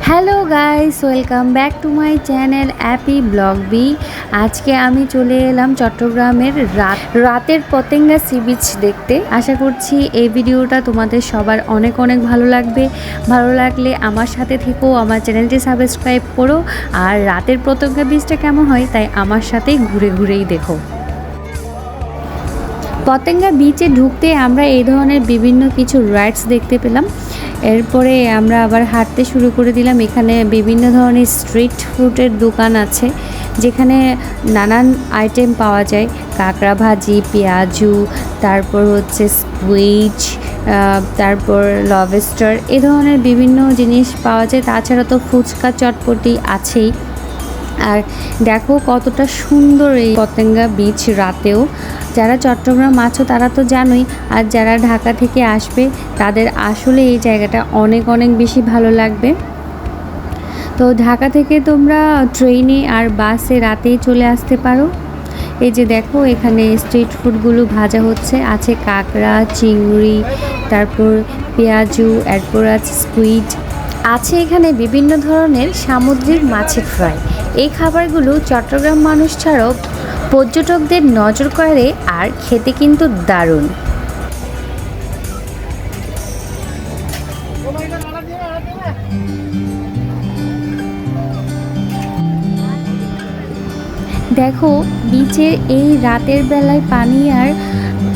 Hello guys, welcome back to my channel অ্যাপি blog B. আজকে আমি চলে এলাম চট্টগ্রামের রাতের পতেঙ্গা সি বিচ দেখতে। আশা করছি এই ভিডিওটা তোমাদের সবার অনেক অনেক ভালো লাগবে। ভালো লাগলে আমার সাথে থেকো, আমার চ্যানেলটি সাবস্ক্রাইব করো। আর রাতের পতেঙ্গা বিচটা কেমন হয় তাই আমার সাথেই ঘুরে ঘুরেই দেখো। পতেঙ্গা বিচে ঢুকতে আমরা এই ধরনের বিভিন্ন কিছু রাইডস দেখতে পেলাম। এরপরে আমরা আবার হাঁটতে শুরু করে দিলাম। এখানে বিভিন্ন ধরনের স্ট্রিট ফুডের দোকান আছে, যেখানে নানান আইটেম পাওয়া যায়। কাঁকড়া ভাজি, পেঁয়াজু, তারপর হচ্ছে স্কুইজ, তারপর লবস্টার, এ ধরনের বিভিন্ন জিনিস পাওয়া যায়। তাছাড়া তো ফুচকা চটপটি আছেই। আর দেখো কতটা সুন্দর এই পতেঙ্গা বিচ রাতেও। যারা চট্টগ্রাম আছো তারা তো জানোই, আর যারা ঢাকা থেকে আসবে তাদের আসলে এই জায়গাটা অনেক অনেক বেশি ভালো লাগবে। তো ঢাকা থেকে তোমরা ট্রেনে আর বাসে রাতেই চলে আসতে পারো। এই যে দেখো এখানে স্ট্রিট ফুডগুলো ভাজা হচ্ছে, আছে কাঁকড়া, চিংড়ি, তারপর পেঁয়াজু, এরপর আছে স্কুইড, আছে এখানে বিভিন্ন ধরনের সামুদ্রিক মাছের ফ্রাই। এই খাবারগুলো চট্টগ্রাম মানুষ ছাড়াও পর্যটকদের নজর কাড়ে, আর খেতে কিন্তু দারুণ। দেখো বিচের এই রাতের বেলায় পানি আর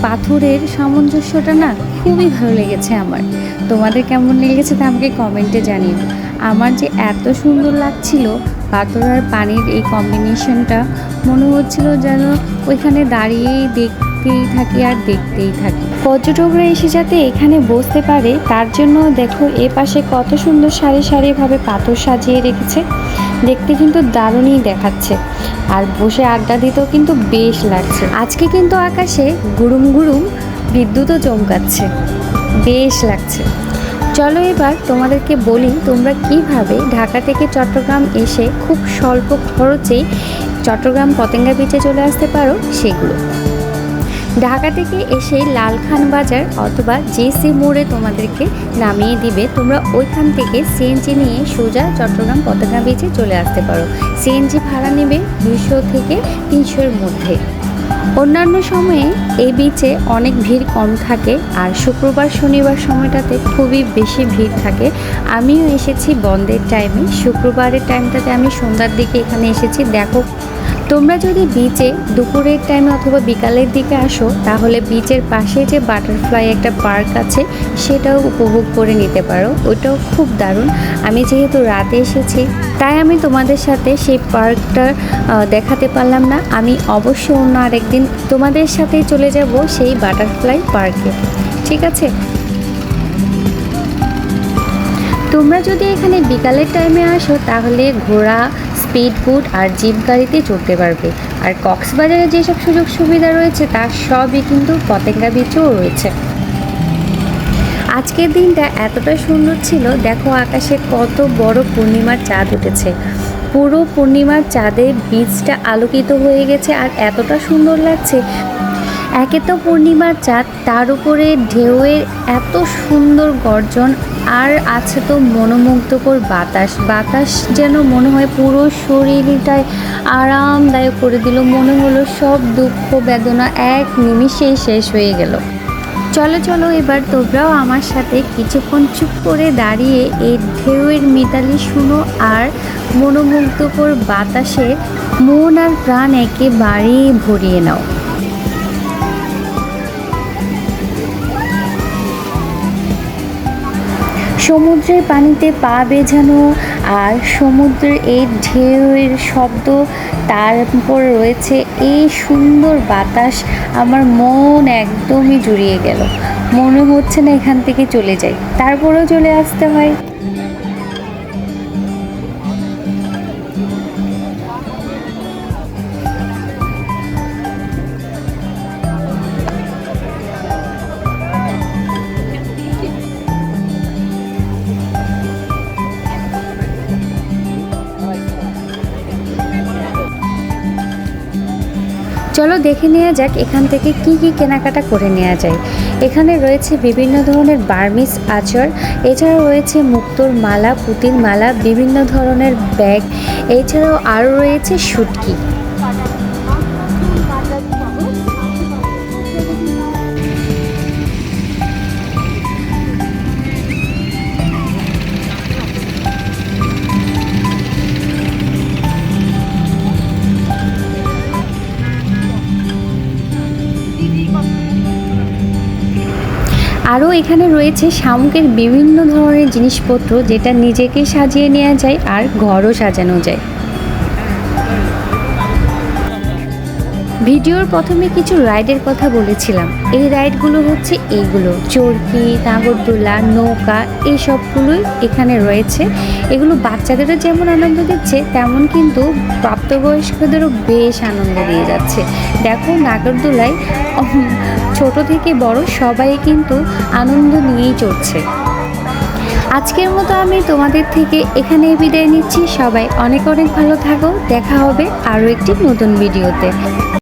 পাথরের সামঞ্জস্যটা না খুবই ভালো লেগেছে আমার। তোমাদের কেমন লেগেছে তা আমাকে কমেন্টে জানিও। আমার যে এত সুন্দর লাগছিল পাথর আর পানির এই কম্বিনেশনটা, মনে হচ্ছিল যেন ওইখানে দাঁড়িয়েই দেখতেই থাকি আর দেখতেই থাকি। পর্যটকরা এসে যাতে এখানে বসতে পারে তার জন্য দেখো এ পাশে কত সুন্দর সারি সারিভাবে পাথর সাজিয়ে রেখেছে। দেখতে কিন্তু দারুণই দেখাচ্ছে, আর বসে আড্ডা দিতেও কিন্তু বেশ লাগছে। আজকে কিন্তু আকাশে গুড়ুম গুড়ুম বিদ্যুৎও চমকাচ্ছে, বেশ লাগছে। চলো এবার তোমাদেরকে বলি তোমরা কিভাবে ঢাকা থেকে চট্টগ্রাম এসে খুব স্বল্প খরচেই চট্টগ্রাম পতেঙ্গা বিচে চলে আসতে পারো সেগুলো। ঢাকা থেকে এসে লালখান বাজার অথবা জেসি মোড়ে তোমাদেরকে নামিয়ে দিবে। তোমরা ওইখান থেকে সিএনজি নিয়ে সোজা চট্টগ্রাম পতেঙ্গা বিচে চলে আসতে পারো। সিএনজি ভাড়া নেবে 200 থেকে 300-এর মধ্যে। অন্যান্য সময়ে এই বিচে অনেক ভিড় কম থাকে, আর শুক্রবার শনিবার সময়টাতে খুবই বেশি ভিড় থাকে। আমিও এসেছি বন্ধের টাইমে, শুক্রবারের টাইমটাতে আমি সন্ধ্যার দিকে এখানে এসেছি। দেখো তোমরা যদি বিচে দুপুরের টাইমে অথবা বিকালের দিকে আসো তাহলে বিচের পাশে যে বাটারফ্লাই একটা পার্ক আছে সেটাও উপভোগ করে নিতে পারো, ওইটাও খুব দারুণ। আমি যেহেতু রাতে এসেছি তাই আমি তোমাদের সাথে সেই পার্কটা দেখাতে পারলাম না। আমি অবশ্যই অন্য আরেকদিন তোমাদের সাথেই চলে যাব সেই বাটারফ্লাই পার্কে, ঠিক আছে? তোমরা যদি এখানে বিকালের টাইমে আসো তাহলে ঘোড়া, স্পিডবোট আর জিপ গাড়িতে চড়তে পারবে। আর কক্সবাজারে যেসব সুযোগ সুবিধা রয়েছে তার সবই কিন্তু পতেঙ্গা বিচেও রয়েছে। আজকের দিনটা এতটা সুন্দর ছিল, দেখো আকাশে কত বড় পূর্ণিমার চাঁদ উঠেছে। পুরো পূর্ণিমার চাঁদে বিচটা আলোকিত হয়ে গেছে, আর এতটা সুন্দর লাগছে। একে তো পূর্ণিমার চাঁদ, তার উপরে ঢেউয়ের এত সুন্দর গর্জন, আর আছে তো মনোমুগ্ধকর বাতাস। বাতাস যেন মনে হয় পুরো শরীরটায় আরামদায়ক করে দিল। মনে হলো সব দুঃখ বেদনা এক নিমিষেই শেষ হয়ে গেল। চলো চলো এবার তোমরাও আমার সাথে কিছুক্ষণ চুপ করে দাঁড়িয়ে এই ঢেউয়ের মিতালি শুনো, আর মনোমুগ্ধকর বাতাসে মন আর প্রাণ একেবারে ভরিয়ে নাও। সমুদ্রের পানিতে পা ভেজানো আর সমুদ্রের এই ঢেউয়ের শব্দ, তারপর রয়েছে এই সুন্দর বাতাস, আমার মন একদমই জুড়িয়ে গেল। মনে হচ্ছে না এখান থেকে চলে যাই, তারপরেও চলে আসতে হয়। চলো দেখে নেওয়া যাক এখান থেকে কি কি কেনাকাটা করে নেওয়া যায়। এখানে রয়েছে বিভিন্ন ধরনের বার্মিস আচার, এছাড়াও রয়েছে মুক্তোর মালা, পুঁতির মালা, বিভিন্ন ধরনের ব্যাগ, এছাড়াও আরও রয়েছে শুটকি। আরও এখানে রয়েছে শামুকের বিভিন্ন ধরনের জিনিসপত্র, যেটা নিজেকে সাজিয়ে নেওয়া যায় আর ঘরও সাজানো যায়। ভিডিওর প্রথমে কিছু রাইডের কথা বলেছিলাম, এই রাইডগুলো হচ্ছে এইগুলো চরকি, নাগরদোলা, নৌকা, এই সবগুলোই এখানে রয়েছে। এগুলো বাচ্চাদেরও যেমন আনন্দ দিচ্ছে, তেমন কিন্তু প্রাপ্তবয়স্কদেরও বেশ আনন্দ দিয়ে যাচ্ছে। দেখো নাগরদোলায় ছোট থেকে বড় সবাই কিন্তু আনন্দ নিয়েই চড়ছে। আজকের মতো আমি তোমাদের থেকে এখানেই বিদায় নিচ্ছি। সবাই অনেক অনেক ভালো থাকো, দেখা হবে আরও একটি নতুন ভিডিওতে।